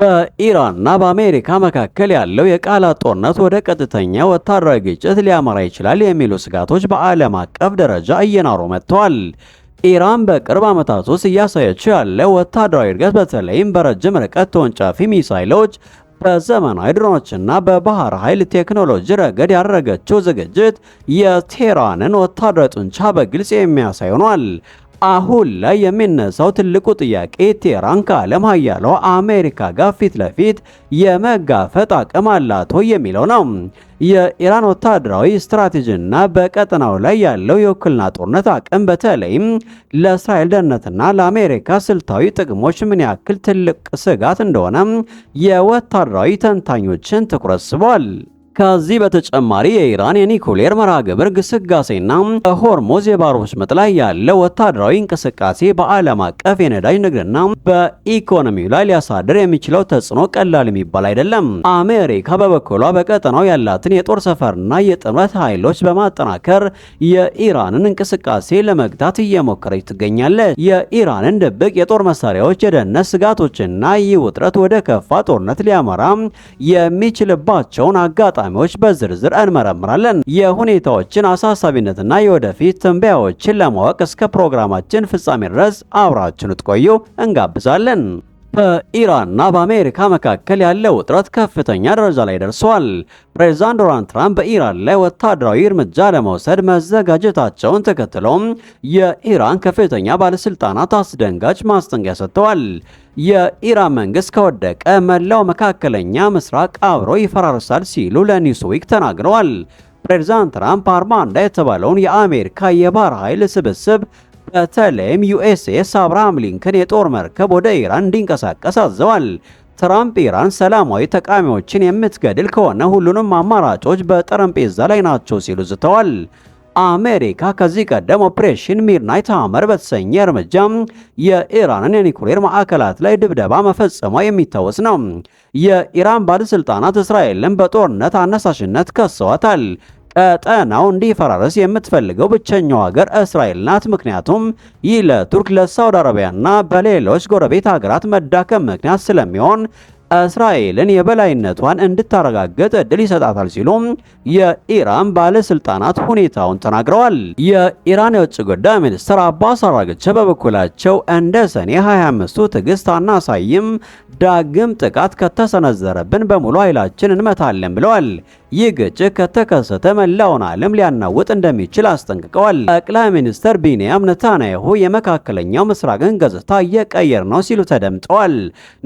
በኢራንና በአሜሪካ መካከል ያለው የቃላት ጦርነት ወደ ቀጥተኛ ወታደራዊ ግጭት ሊያመራ ይችላል የሚሉ ስጋቶች በዓለም አቀፍ ደረጃ እየናሩ መጥተዋል። ኢራን በቅርብ ዓመታት ውስጥ እያሳየችው ያለው ወታደራዊ እድገት በተለይም በረጅም ርቀት ተወንጫፊ ሚሳይሎች፣ በዘመናዊ ድሮኖችና በባህር ኃይል ቴክኖሎጂ ረገድ ያደረገችው ዝግጅት የቴህራንን ወታደራዊ ጡንቻ በግልጽ የሚያሳይ ሆኗል። አሁን ላይ የሚነሳው ትልቁ ጥያቄ ቴህራን ከዓለም ኃያሏ አሜሪካ ጋር ፊት ለፊት የመጋፈጥ አቅም አላት የሚለው ነው። የኢራን ወታደራዊ ስትራቴጂና በቀጠናው ላይ ያለው የውክልና ጦርነት አቅም በተለይም ለእስራኤል ደህንነትና ለአሜሪካ ስልታዊ ጥቅሞች ምን ያክል ትልቅ ስጋት እንደሆነ የወታደራዊ ተንታኞችን ትኩረት ስቧል። ከዚህ በተጨማሪ የኢራን የኒኩሌር መርሃ ግብር ግስጋሴና በሆርሙዝ የባህር ወሽመጥ ላይ ያለው ወታደራዊ እንቅስቃሴ በዓለም አቀፍ የነዳጅ ንግድና በኢኮኖሚው ላይ ሊያሳድር የሚችለው ተጽዕኖ ቀላል የሚባል አይደለም። አሜሪካ በበኩሏ በቀጠናው ያላትን የጦር ሰፈርና የጥምረት ኃይሎች በማጠናከር የኢራንን እንቅስቃሴ ለመግታት እየሞከረች ትገኛለች። የኢራንን ድብቅ የጦር መሳሪያዎች፣ የደህንነት ስጋቶችና ይህ ውጥረት ወደ ከፋ ጦርነት ሊያመራ የሚችልባቸውን አጋጣሚ በዝርዝር እንመረምራለን። የሁኔታዎችን አሳሳቢነትና የወደፊት ትንበያዎችን ለማወቅ እስከ ፕሮግራማችን ፍጻሜ ድረስ አብራችሁን ትቆዩ እንጋብዛለን። በኢራንና በአሜሪካ መካከል ያለው ውጥረት ከፍተኛ ደረጃ ላይ ደርሷል። ፕሬዝዳንት ዶናልድ ትራምፕ በኢራን ላይ ወታደራዊ እርምጃ ለመውሰድ መዘጋጀታቸውን ተከትሎም የኢራን ከፍተኛ ባለስልጣናት አስደንጋጭ ማስጠንቀቂያ ሰጥተዋል። የኢራን መንግስት ከወደቀ መላው መካከለኛ ምስራቅ አብሮ ይፈራርሳል ሲሉ ለኒውስዊክ ተናግረዋል። ፕሬዝዳንት ትራምፕ አርማንዳ የተባለውን የአሜሪካ የባህር ኃይል ስብስብ በተለይም ዩኤስኤስ አብርሃም ሊንከን የጦር መርከብ ወደ ኢራን እንዲንቀሳቀስ አዘዋል። ትራምፕ ኢራን ሰላማዊ ተቃዋሚዎችን የምትገድል ከሆነ ሁሉንም አማራጮች በጠረጴዛ ላይ ናቸው ሲሉ ዝተዋል። አሜሪካ ከዚህ ቀደም ኦፕሬሽን ሚድናይት ሃመር በተሰኘ እርምጃ የኢራንን የኒኩሌር ማዕከላት ላይ ድብደባ መፈጸሟ የሚታወስ ነው። የኢራን ባለስልጣናት እስራኤልን በጦርነት አነሳሽነት ከሰዋታል። ቀጠናው እንዲፈራረስ የምትፈልገው ብቸኛው ሀገር እስራኤል ናት። ምክንያቱም ይህ ለቱርክ፣ ለሳውዲ አረቢያና በሌሎች ጎረቤት ሀገራት መዳከም ምክንያት ስለሚሆን እስራኤልን የበላይነቷን እንድታረጋግጥ እድል ይሰጣታል ሲሉም የኢራን ባለስልጣናት ሁኔታውን ተናግረዋል። የኢራን የውጭ ጉዳይ ሚኒስትር አባስ አራግቺ በበኩላቸው እንደ ሰኔ 25ቱ ትዕግስት አናሳይም፣ ዳግም ጥቃት ከተሰነዘረብን በሙሉ ኃይላችን እንመታለን ብለዋል። ይህ ግጭት ከተከሰተ መላውን ዓለም ሊያናውጥ እንደሚችል አስጠንቅቀዋል። ጠቅላይ ሚኒስትር ቢንያም ኔታንያሁ የመካከለኛው ምስራቅን ገጽታ እየቀየር ነው ሲሉ ተደምጠዋል።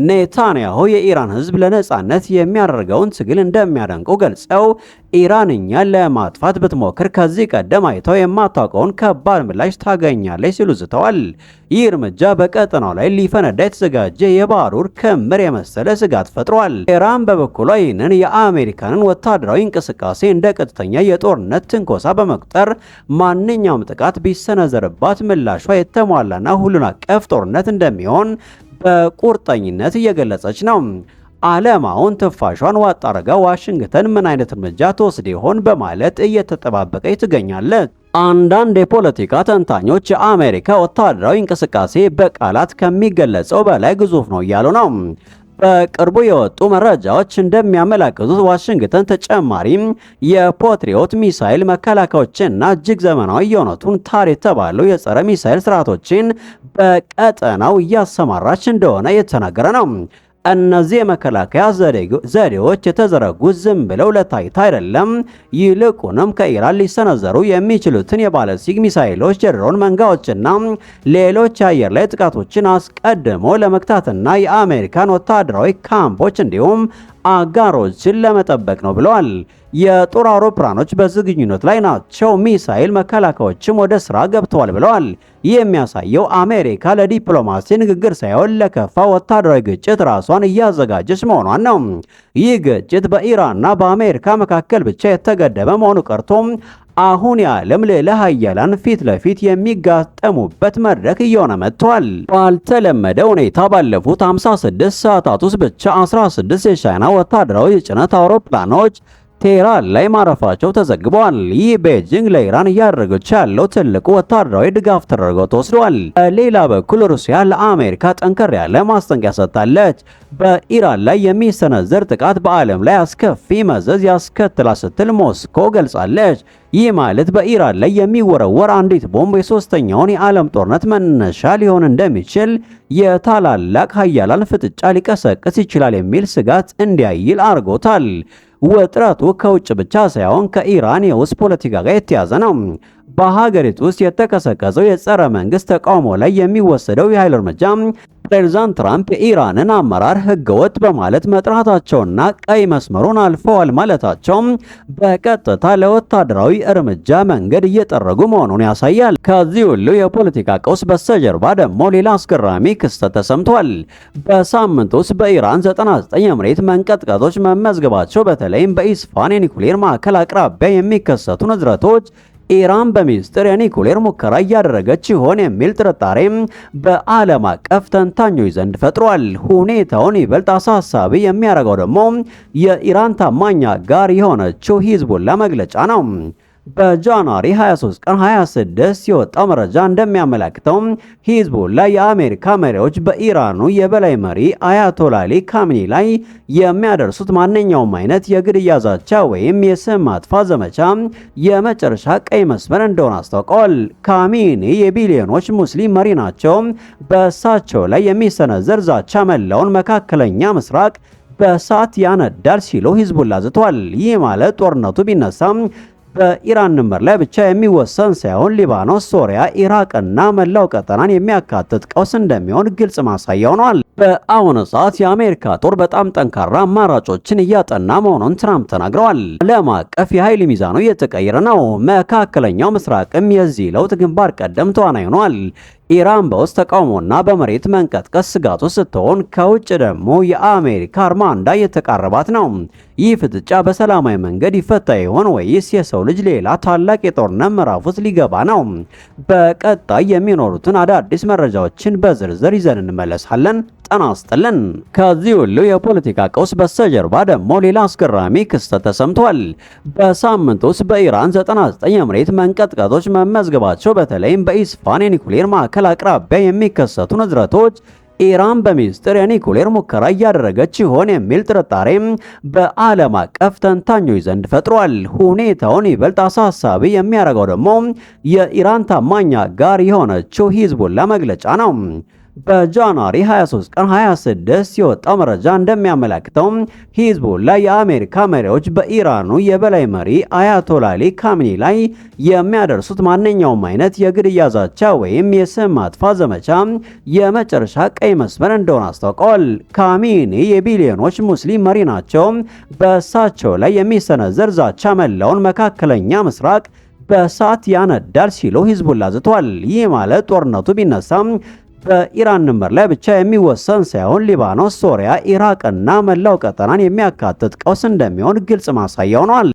ኔታንያሁ የኢራን ሕዝብ ለነጻነት የሚያደርገውን ትግል እንደሚያደንቁ ገልጸው ኢራን እኛን ለማጥፋት ብትሞክር ከዚህ ቀደም አይተው የማታውቀውን ከባድ ምላሽ ታገኛለች ሲሉ ዝተዋል። ይህ እርምጃ በቀጠናው ላይ ሊፈነዳ የተዘጋጀ የባሩድ ክምር የመሰለ ስጋት ፈጥሯል። ኢራን በበኩሏ ይህንን የአሜሪካንን ወታደራዊ እንቅስቃሴ እንደ ቀጥተኛ የጦርነት ትንኮሳ በመቁጠር ማንኛውም ጥቃት ቢሰነዘርባት ምላሿ የተሟላና ሁሉን አቀፍ ጦርነት እንደሚሆን በቁርጠኝነት እየገለጸች ነው። ዓለማውን ትፋሿን ዋጥ አድርጋ ዋሽንግተን ምን አይነት እርምጃ ተወስድ ይሆን በማለት እየተጠባበቀች ትገኛለች። አንዳንድ የፖለቲካ ተንታኞች የአሜሪካ ወታደራዊ እንቅስቃሴ በቃላት ከሚገለጸው በላይ ግዙፍ ነው እያሉ ነው። በቅርቡ የወጡ መረጃዎች እንደሚያመለክቱት ዋሽንግተን ተጨማሪ የፓትሪዮት ሚሳይል መከላከያዎችንና እጅግ ዘመናዊ የሆኑትን ታር የተባሉ የጸረ ሚሳይል ስርዓቶችን በቀጠናው እያሰማራች እንደሆነ የተነገረ ነው። እነዚህ የመከላከያ ዘዴዎች የተዘረጉት ዝም ብለው ለታይታ አይደለም። ይልቁንም ከኢራን ሊሰነዘሩ የሚችሉትን የባለስቲክ ሚሳይሎች፣ የድሮን መንጋዎችና ሌሎች የአየር ላይ ጥቃቶችን አስቀድሞ ለመክታትና የአሜሪካን ወታደራዊ ካምፖች እንዲሁም አጋሮችን ለመጠበቅ ነው ብለዋል። የጦር አውሮፕላኖች በዝግጁነት ላይ ናቸው፣ ሚሳይል መከላከያዎችም ወደ ስራ ገብተዋል ብለዋል። ይህ የሚያሳየው አሜሪካ ለዲፕሎማሲ ንግግር ሳይሆን ለከፋ ወታደራዊ ግጭት ራሷን እያዘጋጀች መሆኗን ነው። ይህ ግጭት በኢራንና በአሜሪካ መካከል ብቻ የተገደበ መሆኑ ቀርቶም አሁን የዓለም ልዕለ ኃያላን ፊት ለፊት የሚጋጠሙበት መድረክ እየሆነ መጥቷል። ባልተለመደ ሁኔታ ባለፉት 56 ሰዓታት ውስጥ ብቻ 16 የቻይና ወታደራዊ የጭነት አውሮፕላኖች ቴህራን ላይ ማረፋቸው ተዘግቧል። ይህ ቤጂንግ ለኢራን እያደረገች ያለው ትልቁ ወታደራዊ ድጋፍ ተደርጎ ተወስዷል። በሌላ በኩል ሩሲያ ለአሜሪካ ጠንከር ያለ ማስጠንቀቂያ ሰጥታለች። በኢራን ላይ የሚሰነዘር ጥቃት በዓለም ላይ አስከፊ መዘዝ ያስከትላል ስትል ሞስኮ ገልጻለች። ይህ ማለት በኢራን ላይ የሚወረወር አንዲት ቦምብ የሶስተኛውን የዓለም ጦርነት መነሻ ሊሆን እንደሚችል፣ የታላላቅ ሀያላን ፍጥጫ ሊቀሰቅስ ይችላል የሚል ስጋት እንዲያይል አድርጎታል። ውጥረቱ ከውጭ ብቻ ሳይሆን ከኢራን የውስጥ ፖለቲካ ጋር የተያዘ ነው። በሀገሪቱ ውስጥ የተቀሰቀሰው የጸረ መንግስት ተቃውሞ ላይ የሚወሰደው የኃይል እርምጃ ፕሬዝዳንት ትራምፕ የኢራንን አመራር ህገወጥ በማለት መጥራታቸውና ቀይ መስመሩን አልፈዋል ማለታቸው በቀጥታ ለወታደራዊ እርምጃ መንገድ እየጠረጉ መሆኑን ያሳያል። ከዚህ ሁሉ የፖለቲካ ቀውስ በስተጀርባ ደግሞ ሌላ አስገራሚ ክስተት ተሰምቷል። በሳምንት ውስጥ በኢራን 99 የመሬት መንቀጥቀጦች መመዝገባቸው፣ በተለይም በኢስፋን የኒኩሌር ማዕከል አቅራቢያ የሚከሰቱ ንዝረቶች ኢራን በሚስጥር የኒኩሌር ሙከራ እያደረገች ይሆን የሚል ጥርጣሬ በዓለም አቀፍ ተንታኞች ዘንድ ፈጥሯል። ሁኔታውን ይበልጥ አሳሳቢ የሚያደርገው ደግሞ የኢራን ታማኝ አጋር የሆነችው ሂዝቡላ መግለጫ ነው። በጃንዋሪ 23 ቀን 26 የወጣው መረጃ እንደሚያመለክተው ሂዝቡላ የአሜሪካ መሪዎች በኢራኑ የበላይ መሪ አያቶላ አሊ ካሚኒ ላይ የሚያደርሱት ማንኛውም አይነት የግድያ ዛቻ ወይም የስም ማጥፋት ዘመቻ የመጨረሻ ቀይ መስመር እንደሆነ አስታውቀዋል። ካሚኒ የቢሊዮኖች ሙስሊም መሪ ናቸው። በእሳቸው ላይ የሚሰነዘር ዛቻ መላውን መካከለኛ ምስራቅ በእሳት ያነዳል ሲሉ ሂዝቡላ ዝቷል። ይህ ማለት ጦርነቱ ቢነሳም በኢራን ድንበር ላይ ብቻ የሚወሰን ሳይሆን ሊባኖስ፣ ሶሪያ፣ ኢራቅና መላው ቀጠናን የሚያካትት ቀውስ እንደሚሆን ግልጽ ማሳያ ሆኗል። በአሁኑ ሰዓት የአሜሪካ ጦር በጣም ጠንካራ አማራጮችን እያጠና መሆኑን ትራምፕ ተናግረዋል። ዓለም አቀፍ የኃይል ሚዛኑ እየተቀየረ ነው። መካከለኛው ምስራቅም የዚህ ለውጥ ግንባር ቀደም ተዋናይ ሆኗል። ኢራን በውስጥ ተቃውሞና በመሬት መንቀጥቀጥ ስጋቱ ስትሆን፣ ከውጭ ደግሞ የአሜሪካ አርማንዳ እየተቃረባት ነው። ይህ ፍጥጫ በሰላማዊ መንገድ ይፈታ ይሆን ወይስ የሰው ልጅ ሌላ ታላቅ የጦርነት ምዕራፍ ውስጥ ሊገባ ነው? በቀጣይ የሚኖሩትን አዳዲስ መረጃዎችን በዝርዝር ይዘን እንመለሳለን። ጤና ይስጥልን። ከዚህ ሁሉ የፖለቲካ ቀውስ በስተጀርባ ደግሞ ሌላ አስገራሚ ክስተት ተሰምቷል። በሳምንት ውስጥ በኢራን 99 የመሬት መንቀጥቀጦች መመዝገባቸው፣ በተለይም በኢስፋን የኒኩሌር ማዕከል አቅራቢያ የሚከሰቱ ንዝረቶች ኢራን በሚስጥር የኒኩሌር ሙከራ እያደረገች ይሆን የሚል ጥርጣሬ በዓለም አቀፍ ተንታኞች ዘንድ ፈጥሯል። ሁኔታውን ይበልጥ አሳሳቢ የሚያደርገው ደግሞ የኢራን ታማኝ አጋር የሆነችው ሂዝቡላ መግለጫ ነው። በጃንዋሪ 23 ቀን 26 የወጣው መረጃ እንደሚያመለክተው ሂዝቡላ የአሜሪካ መሪዎች በኢራኑ የበላይ መሪ አያቶላ አሊ ካሚኒ ላይ የሚያደርሱት ማንኛውም አይነት የግድያ ዛቻ ወይም የስም ማጥፋት ዘመቻ የመጨረሻ ቀይ መስመር እንደሆነ አስታውቀዋል። ካሚኒ የቢሊዮኖች ሙስሊም መሪ ናቸው። በእሳቸው ላይ የሚሰነዘር ዛቻ መላውን መካከለኛ ምስራቅ በእሳት ያነዳል ሲሉ ሂዝቡላ ዝቷል። ይህ ማለት ጦርነቱ ቢነሳም በኢራን ድንበር ላይ ብቻ የሚወሰን ሳይሆን ሊባኖስ፣ ሶሪያ፣ ኢራቅና መላው ቀጠናን የሚያካትት ቀውስ እንደሚሆን ግልጽ ማሳያ ሆኗል።